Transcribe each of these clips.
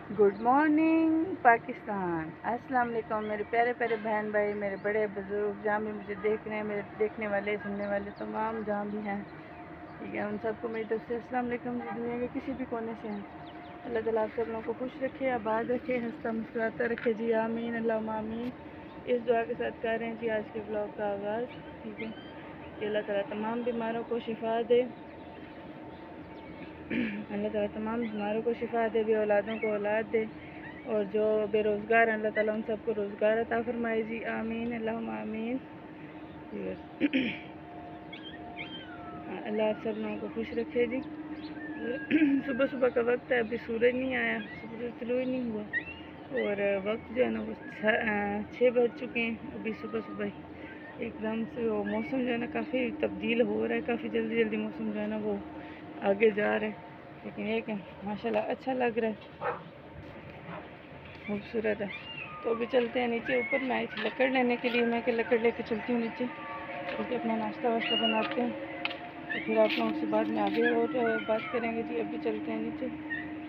Good morning Pakistan. अस्सलाम वालेकुम मेरे प्यारे प्यारे बहन भाई, मेरे बड़े बुजुर्ग जहाँ भी मुझे देख रहे हैं, मेरे देखने वाले सुनने वाले तमाम जहाँ भी हैं, ठीक है, उन सबको मेरी तरफ से अस्सलाम वालेकुम जी। दुनिया के किसी भी कोने से हैं, अल्लाह ताला आप सब लोगों को खुश रखे, आबाद रखे, हंसता मुस्कुराता रखे जी, आमीन अल्लाहुम्मा आमीन। इस दुआ के साथ कर रहे हैं जी आज के ब्लॉग का आगाज़, ठीक है, कि अल्लाह ताला तमाम बीमारों को शिफा दे, अल्लाह ताला तमाम बीमारों को शिफा दे, भी औलादों को औलाद दे, और जो बेरोज़गार हैं अल्लाह ताला उन सबको रोज़गार अता फरमाए जी, आमीन अल्लाहुम्मा आमीन। अल्लाह आप सब लोगों को खुश रखे जी। सुबह सुबह का वक्त है, अभी सूरज नहीं आया, सूरज तुलू ही नहीं हुआ, और वक्त जो है ना वो 6 बज चुके हैं। अभी सुबह सुबह एकदम से वो मौसम जो है ना काफ़ी तब्दील हो रहा है, काफ़ी जल्दी जल्दी मौसम जो है ना वो आगे जा रहा है, लेकिन एक है माशाल्लाह अच्छा लग रहा है, खूबसूरत है। तो अभी चलते हैं नीचे, ऊपर मैं आई थी लकड़ लेने के लिए, मैं कि लकड़ लेके चलती हूँ नीचे, क्योंकि अपना नाश्ता वाश्ता बनाते हैं, तो फिर आप लोगों से बाद में आगे और बात करेंगे जी। अभी चलते हैं नीचे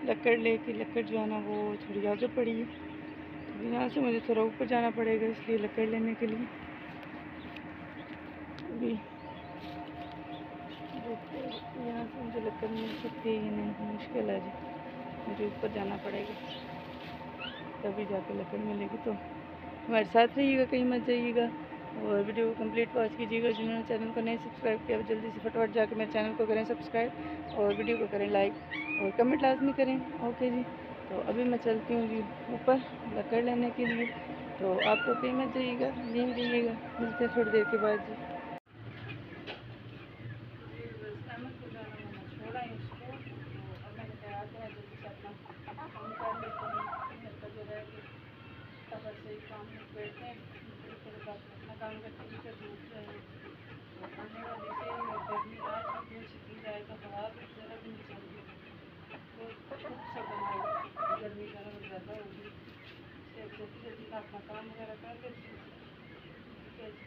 लकड़ लेके, लकड़ जो है ना वो थोड़ी आगे पड़ी है, तो यहाँ से मुझे थोड़ा ऊपर जाना पड़ेगा, इसलिए लकड़ लेने के लिए अभी यहाँ से मुझे लकड़ मिल सकती है या नहीं, मुश्किल है जी, मुझे ऊपर जाना पड़ेगा, तभी जाके लकड़ मिलेगी। तो हमारे साथ रहिएगा, कहीं मत जाइएगा, और वीडियो को कंप्लीट वॉच कीजिएगा। जिन्होंने चैनल को नहीं सब्सक्राइब किया जल्दी से फटाफट जाकर मेरे चैनल को करें सब्सक्राइब, और वीडियो को करें लाइक, और कमेंट लाजमी करें। ओके जी, तो अभी मैं चलती हूँ जी ऊपर लकड़ लेने के लिए, तो आप तो कहीं मत जाइएगा, यहीं रहिएगा, मिलते हैं थोड़ी देर के बाद जी। छोड़ा है उसको, तो अब मैंने तैयार करा जल्दी से अपना काम कर लेते हैं, घर का जो रह गया खबर से ही काम बैठते हैं, थोड़ी थोड़ी बात अपना काम करते हैं, फिर धूप जो है वो आने वाली से ही, और गर्मी आज भी बहुत शदीद आए, तो हवा भी ज़रा भी नहीं चल रही, बहुत खूब सा बना हुआ, गर्मी ज़रा ज़्यादा होगी, इसलिए जल्दी जल्दी मैं अपना काम वगैरह कर लेती हूँ, ठीक है जी।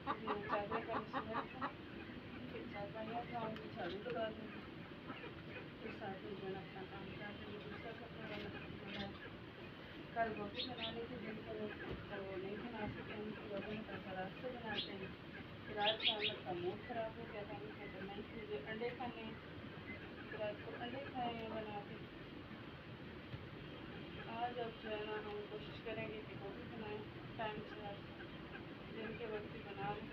अभी मैं चादर का भी समेट लूँ, फिर चादर लगाऊँगी, झाड़ू लगा दूँगी, फिर साथ में जो है अपना काम कर लेंगे। दूसरा कपड़ा वाला जो है कल गोभी बनाने के दिन पर कल वो नहीं बना सके, उनकी गोभी में कल रात से बनाते हैं, फिर आज शाम का मूड ख़राब हो गया था उनके, तो नहीं मुझे अंडे खाने, फिर आज को अंडे खाए हैं बना के। आज अब जो है ना हम कोशिश करेंगे कि गोभी बनाएं टाइम से, आज दिन के वक्त ही बना लें,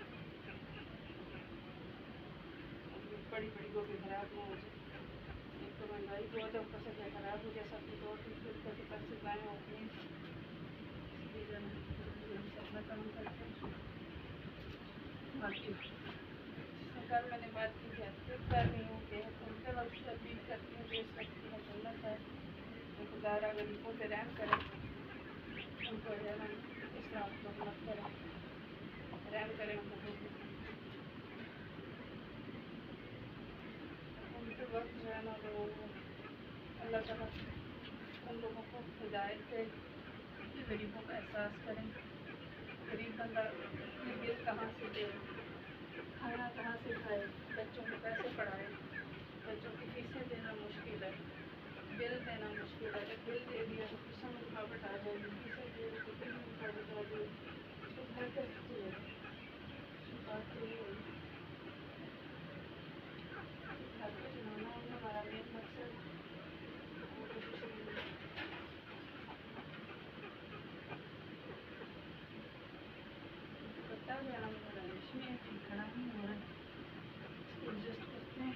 बड़ी बड़ी गोभी ख़राब ना हो जाए। एक तो महंगाई बहुत है, ऊपर से क्या ख़राब हो गया, सब्जी तो और फिर करके पैसे जाएँ अपने, इसलिए जो है ना जल्दी से अपना काम करते हैं। बाकी कल मैंने बात की थी, फिर कर रही हूँ कि उनके वक्त से अपील करती हूँ जो इस वक्त की है सुन्नत है, तो खुदारा गरीबों पे रहम करें, उनको जो है ना इस तरह मत करें, रहम करें उनको, उनके वक्त जो है ना वो अल्लाह ताला उन लोगों को हिदायत दे कि गरीबों का एहसास करें। गरीब बंदा बिल कहाँ से दे, खाना कहाँ से खाए, बच्चों को कैसे पढ़ाए, बच्चों की फीसें देना मुश्किल है, बिल देना मुश्किल है, अगर बिल दे दिया तो फीसों में रुकावट आ जाएगी, फीसें दे दी तो बिल में रुकावट आ जाएगी, तो घर कैसे चलेगा। बात तो ये है, घर को चलाना ही हमारा मेन मकसद, कोशिश यही है। दुपट्टा जो है ना मेरा रेशमी है, खड़ा नहीं हो रहा है, इसको एडजस्ट करते हैं।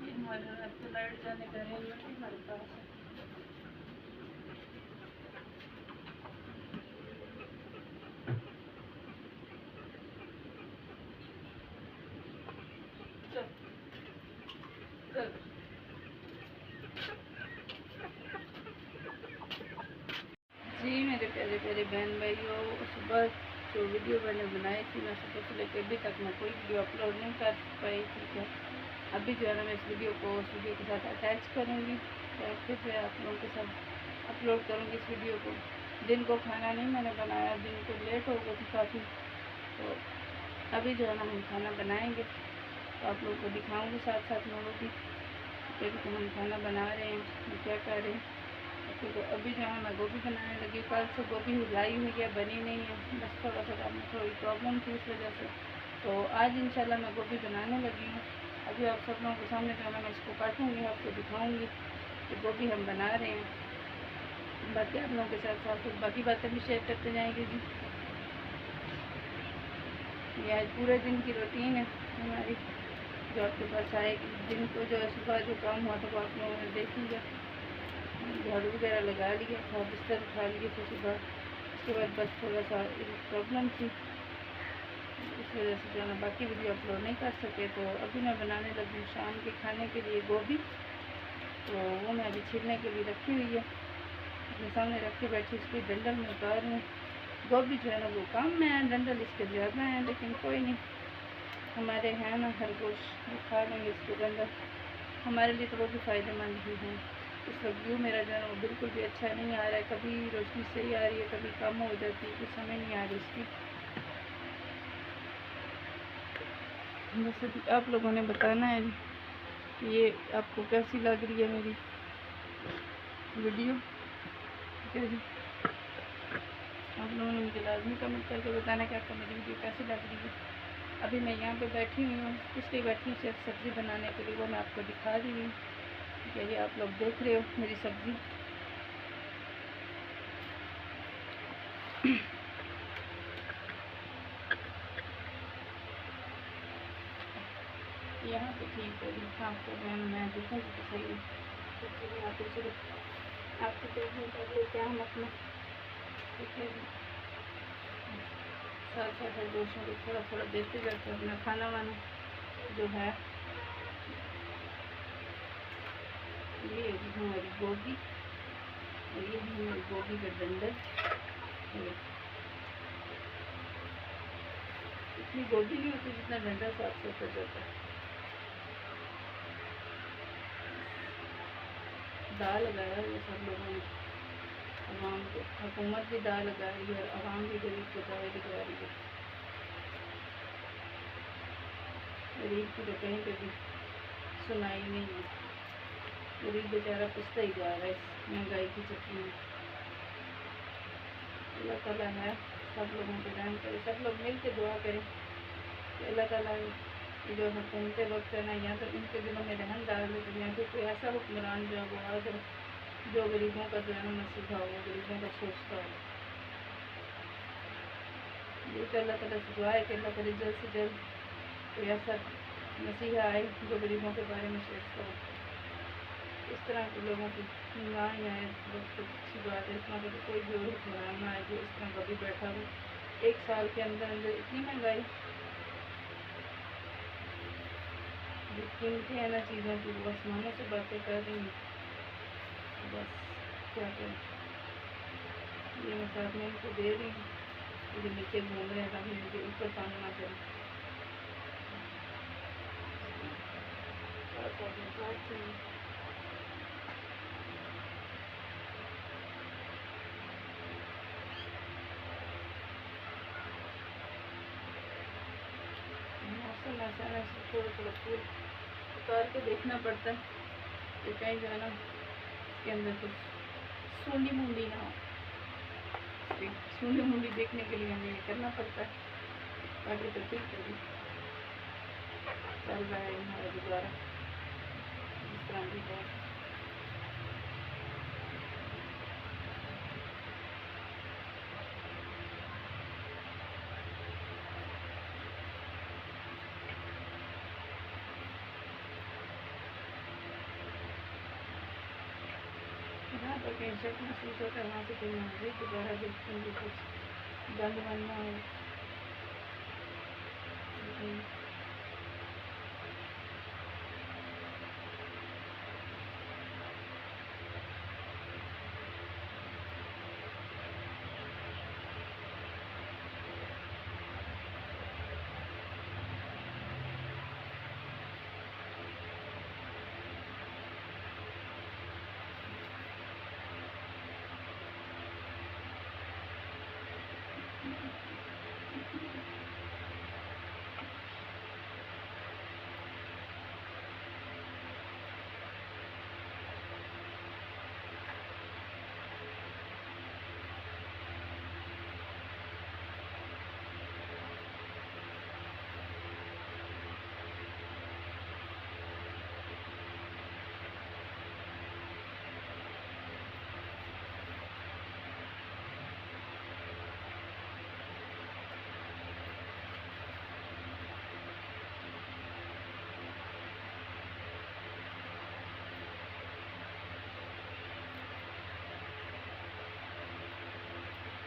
ये हमारे रात को लाइट जाने का अरेंजमेंट भी हमारे पास है। चल चल जी मेरे प्यारे प्यारे बहन भाइयों, सुबह जो वीडियो मैंने बनाई थी, मैं सुबह से लेकर अभी तक मैं कोई वीडियो अपलोड नहीं कर पाई, ठीक है। अभी जो है ना मैं इस वीडियो को उस वीडियो के साथ अटैच करूँगी, और फिर जो है आप लोगों के साथ अपलोड करूँगी इस वीडियो को। दिन को खाना नहीं मैंने बनाया, दिन को लेट हो गई थी काफ़ी, तो अभी जो है ना हम खाना बनाएँगे, तो आप लोगों को दिखाऊँगी साथ साथ में वो भी, देखो हम खाना बना रहे हैं, हम क्या कर रहे हैं। तो अभी जो है मैं गोभी बनाने लगी। कल से गोभी लाई हुई है, बनी नहीं है, बस थोड़ा सा थोड़ी प्रॉब्लम थी इस वजह से। तो आज इंशाल्लाह मैं गोभी बनाने लगी हूँ। अभी आप सब लोगों के सामने जो है मैं इसको काटूँगी, आपको दिखाऊँगी कि गोभी हम बना रहे हैं। बाकी आप लोगों के साथ साथ बाकी बातें भी शेयर करते जाएंगे जी। ये आज पूरे दिन की रूटीन है हमारी, जो आपके पास आएगी। दिन को जो है सुबह जो काम हुआ था वो आप लोगों ने देख लिया, झाड़ू वगैरह लगा लिया था, बिस्तर उठा लिए थे सुबह। उसके बाद बस थोड़ा सा प्रॉब्लम थी, इस वजह से जो है बाकी वीडियो अपलोड नहीं कर सके। तो अभी मैं बनाने लगी शाम के खाने के लिए गोभी। तो वो मैं अभी छीलने के लिए रखी हुई है, अपने सामने रख के बैठी, इसकी डंडल में उतार रही हूँ। गोभी जो है ना वो कम में है, डंडल इसके ज़्यादा हैं, लेकिन कोई नहीं, हमारे हैं ना खरगोश, वो खा लेंगे इसके डंडल। हमारे लिए तो वो भी फ़ायदेमंद ही हैं। इस वक्त व्यू मेरा जो है ना वो बिल्कुल भी अच्छा नहीं आ रहा है, कभी रोशनी सही आ रही है, कभी कम हो जाती है, कुछ समझ नहीं आ रही इसकी। जैसे कि आप लोगों ने बताना है कि ये आपको कैसी लग रही है मेरी वीडियो, ठीक है जी। आप लोगों ने मुझे लाजमी कमेंट करके बताना कि आपको मेरी वीडियो कैसी लग रही है। अभी मैं यहाँ पे बैठी हुई हूँ, इसलिए बैठी हूँ सिर्फ सब्ज़ी बनाने के लिए, वो मैं आपको दिखा रही हूँ। ठीक है, ये आप लोग देख रहे हो मेरी सब्ज़ी। यहाँ पे ठीक है जी, आपको जो है मैं दिखाऊँगी तो सही है। यहाँ पे चलो आपको देखने का लेके हम अपना, ठीक है जी, साथ साथ खरगोशों को थोड़ा थोड़ा देते जाते हैं अपना खाना वाना जो है। ये हमारी गोभी और ये हमारी गोभी का डंडल। इतनी गोभी नहीं होती जितना डंडल साफ साफ कर जाता है। दाल लगाया हुआ सब लोगों ने, आवाम को, हुकूमत भी दाल लगा रही है, आवाम भी गरीब को दाल लगा रही है। गरीब की तो कहीं पे भी सुनाई नहीं है, गरीब बेचारा पिसता ही जा रहा है इस महंगाई की चक्की में। अल्लाह ताला है, सब लोगों को रहम करे, सब लोग मिल के दुआ करें कि अल्लाह ताला जो हुकूमतें वक्त है ना, या तो इनके दिलों में रहम डाल दे, या फिर कोई ऐसा हुक्मरान जो है वो आ जाए जो गरीबों का जो है ना नसीहा हो, गरीबों का सोचता हो। ये तो अल्लाह ताला से दुआ है कि अल्लाह करे जल्द से जल्द कोई ऐसा नसीहा आए जो गरीबों के बारे में सोचता हो। इस तरह के लोगों की ना ही आए वक्त अच्छी बात है। इस तरह का तो कोई भी और हुक्मरान ना आए जो इस तरह का भी बैठा हो। एक साल के अंदर अंदर इतनी महंगाई, जो कीमतें हैं ना चीज़ों की वो आसमानों से बातें कर रही हैं। बस क्या करें, ये मैं साथ में इनको दे रही हूँ, ये नीचे घूम रहे हैं ताकि मुझे ऊपर तंग ना करें। मौसम ऐसा है, थोड़ा थोड़ा फूल उतार के देखना पड़ता है कि कहीं जो है ना इसके अंदर कुछ सूंडी मूंडी ना हो। सूंडी मूंडी देखने के लिए हमें ये करना पड़ता है, बाकी तो ठीक है जी, चल रहा है हमारा गुजारा जिस तरह भी है। जहाँ पर कहीं शक महसूस होता है वहाँ से कोई मस्जिद दोबारा देखते हैं कुछ बंद बनना हो।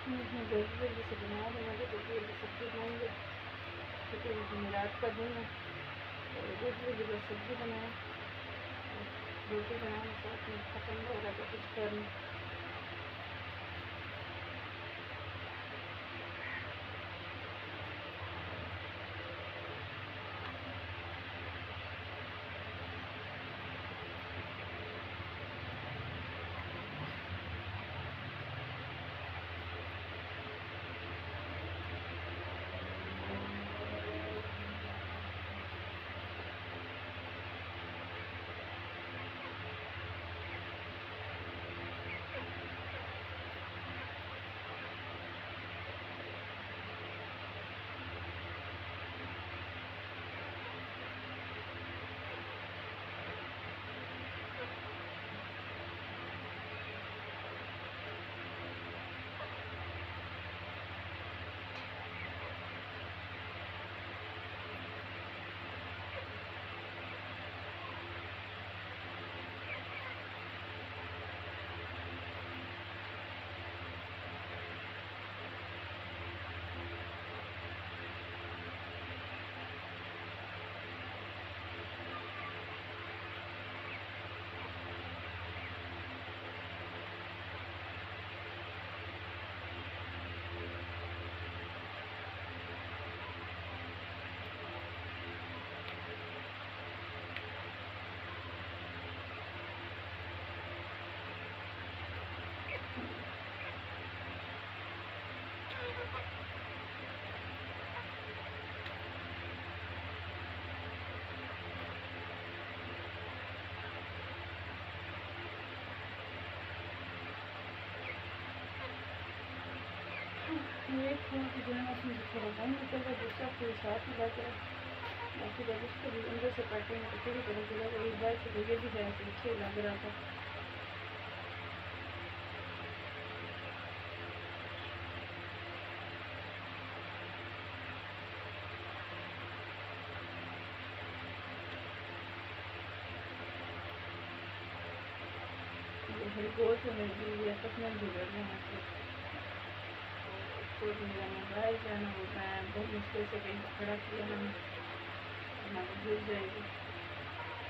जल्दी जल्दी से बना दूँगा, तो जल्दी जल्दी सब्ज़ी बनाएंगे, क्योंकि मैं रात का दिन है, और जल्दी जल्दी बस सब्ज़ी बनाएं, रोटी बनाएं, साथ में पसंद वगैरह का कुछ करें। ये फूल की जो है ना, उसमें थोड़ा रंग निकल रहा, दूसरा फूल साथ ही लग रहा है, बाकी जब उसको भी अंदर से काटेंगे तो पूरी तरह से लगा। एक बार से तो ये भी है तो अच्छा ही लग रहा था। गोल से मेरी पसंद भी कर रहे हैं, तो मेरा मोबाइल जो है ना वो मैं बहुत मुश्किल से कहीं खड़ा किया मैंने, वरना वो गिर जाएगी।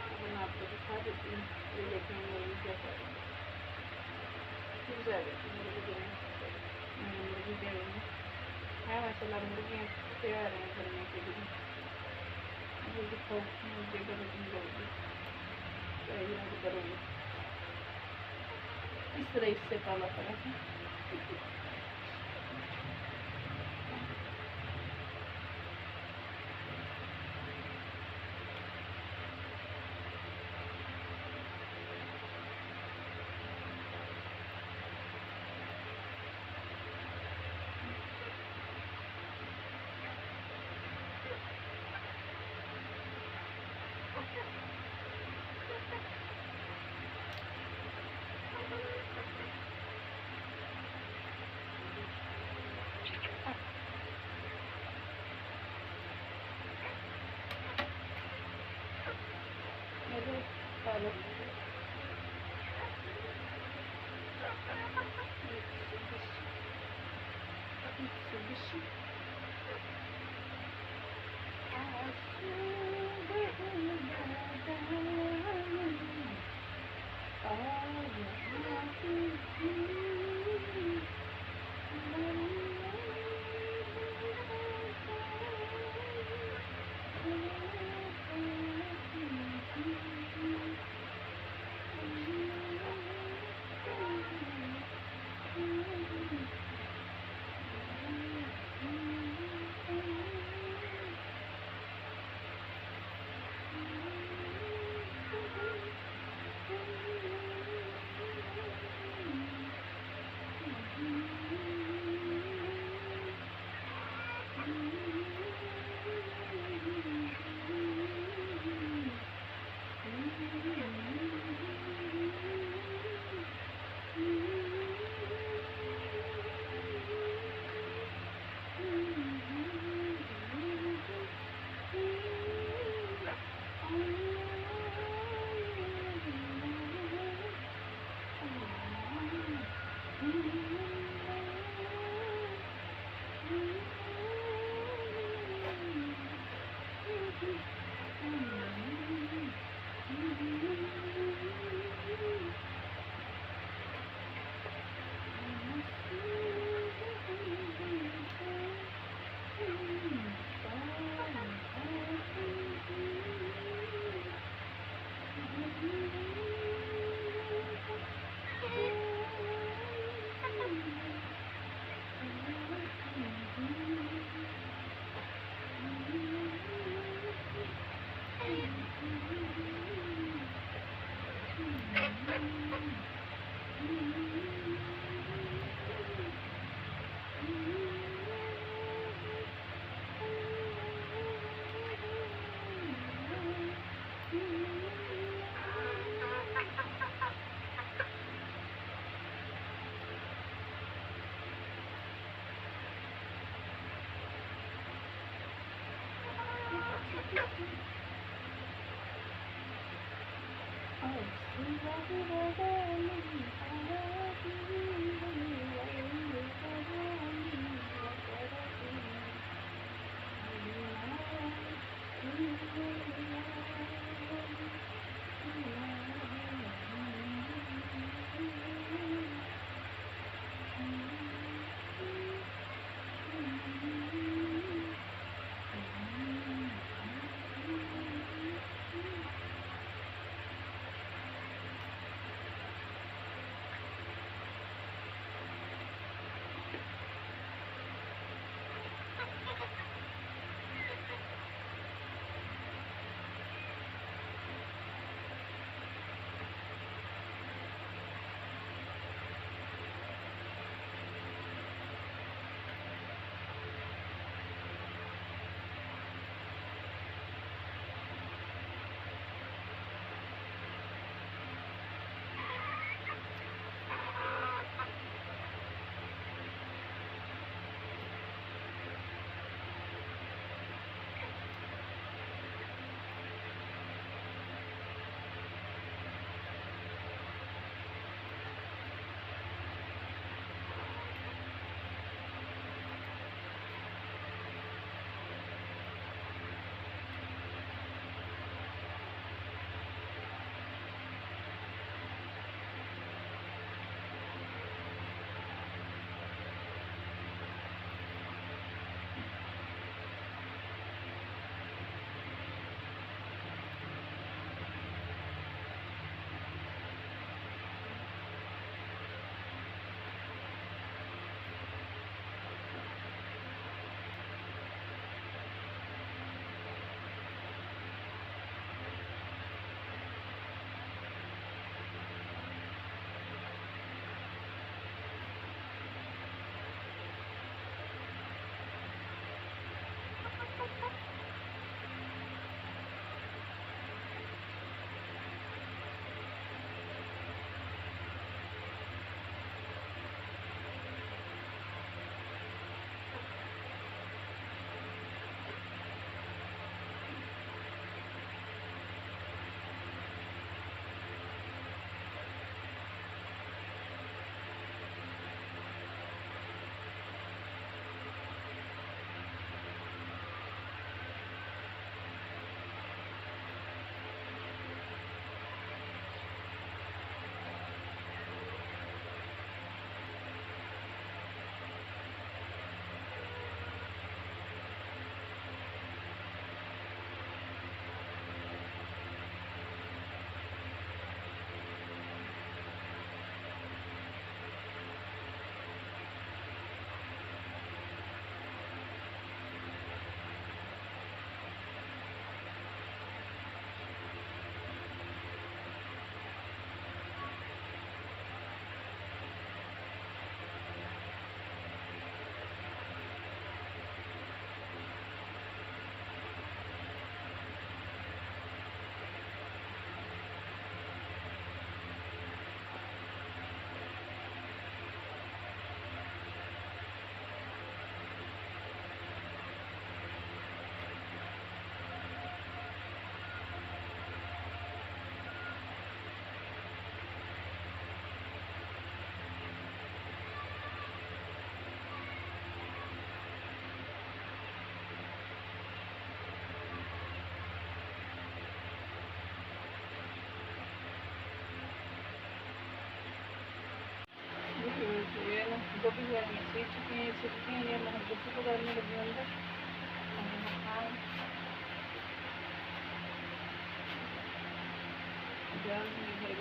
अब मैं आपको दिखा देती हूँ, ये देखें मुर्गी कैसा गिर जाएगा। मुर्गी मैंने मुर्गी दे रही हूँ है, माशाल्लाह मुर्गियाँ तैयार हैं करने के लिए। मुझे दिखाओ मुझे करोगी लोगी क्या याद करोगे, इस तरह इससे पाला पड़ा है। पालक गोभी वगैरह में सीख चुकी हैं, छिलके हैं, ये मैं गोभी को डालने लगी हूँ अंदर। प्याज भी है,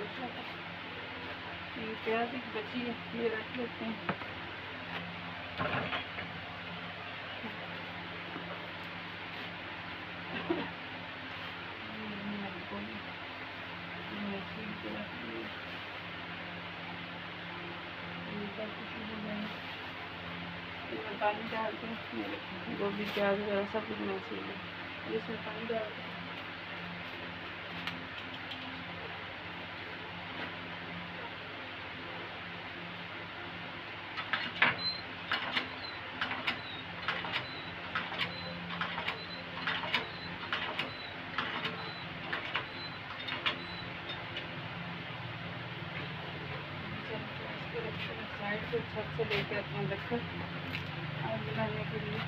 ये प्याज एक बची है, ये रख लेते हैं। पानी डाल के गोभी प्याज वगैरह सब कुछ मैं छील लूँ, इसमें पानी डाल के से छत से लेके आते हैं लक्कड़ आग जलाने के लिए।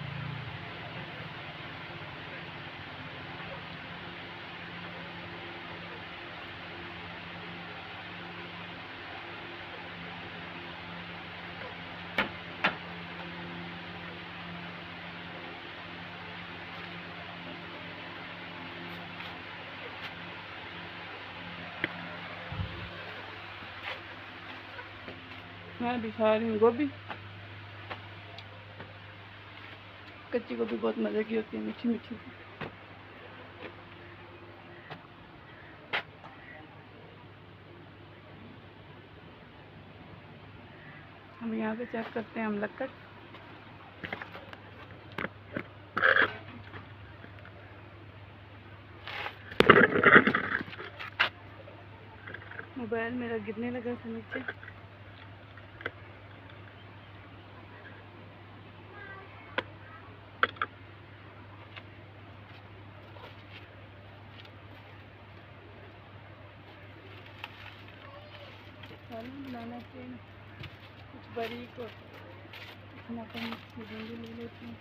मैं भी खा रही हूँ गोभी। कच्ची गोभी बहुत मज़े की होती है, मीठी मीठी। हम यहाँ पे चेक करते हैं हम लक्कड़। मोबाइल मेरा गिरने लगा था नीचे। बनाना चाहिए कुछ बारीक और मटन चीज़ें भी ले लेती हूँ।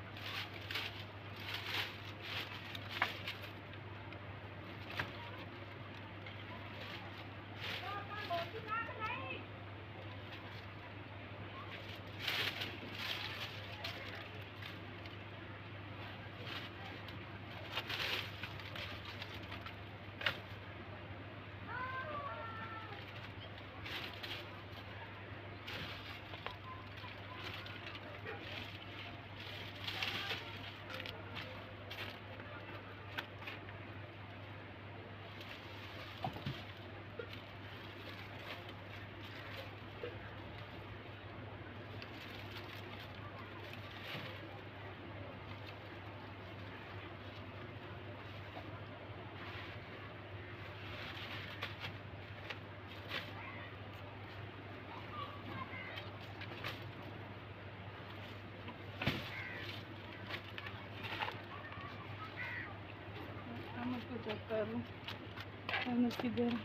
को चेक कर लूँ किधर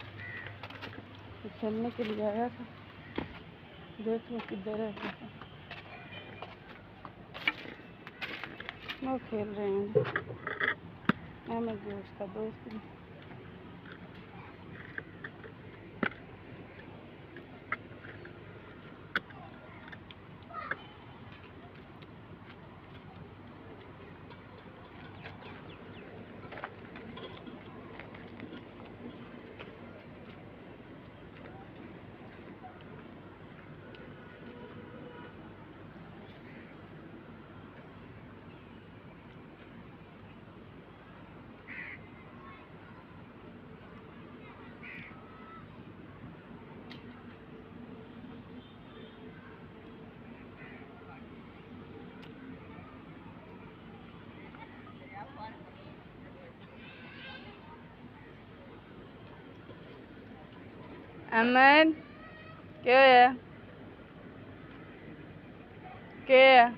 खेलने के लिए आया था। देख लो किधर है। वो खेल रहे हैं। मैं भी उसका दोस्त हूँ। अमन क्या है? क्या है?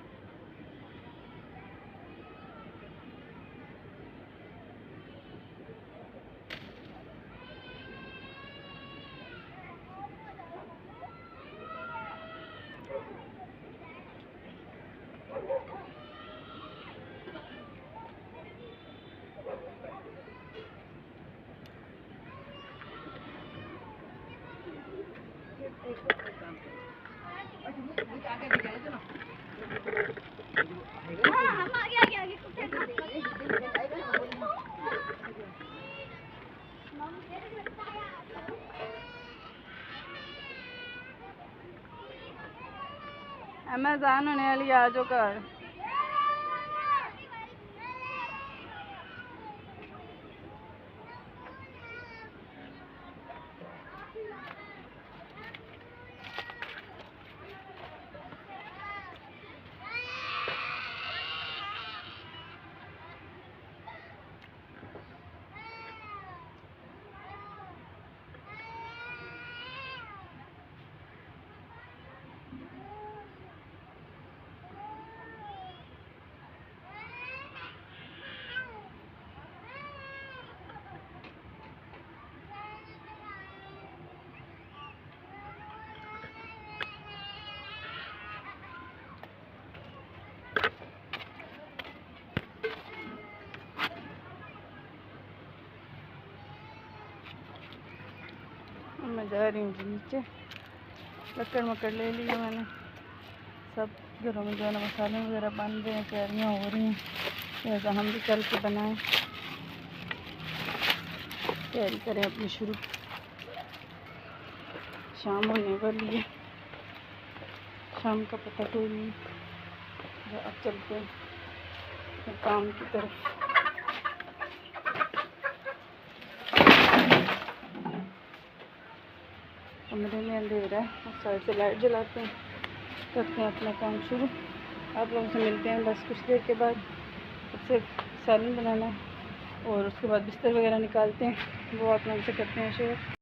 अमेज़न होने वाली आ जाओ घर। मैं जा रही हूँ नीचे। लकड़ मकड़ ले ली है मैंने। सब घरों में जो है ना मसाले वगैरह बन रहे हैं, तैयारियाँ हो रही हैं, लिहाजा हम भी चल के बनाएं, तैयारी करें अपनी शुरू। शाम होने वाली है, शाम का पता कोई नहीं। अब चलते हैं काम की तरफ। कमरे में अंधेरा है, उस साइड से लाइट जलाते हैं, करते हैं अपना काम शुरू। आप लोगों से मिलते हैं बस कुछ देर के बाद। सबसे सालन बनाना है और उसके बाद बिस्तर वगैरह निकालते हैं, वो आप लोगों से करते हैं शेयर।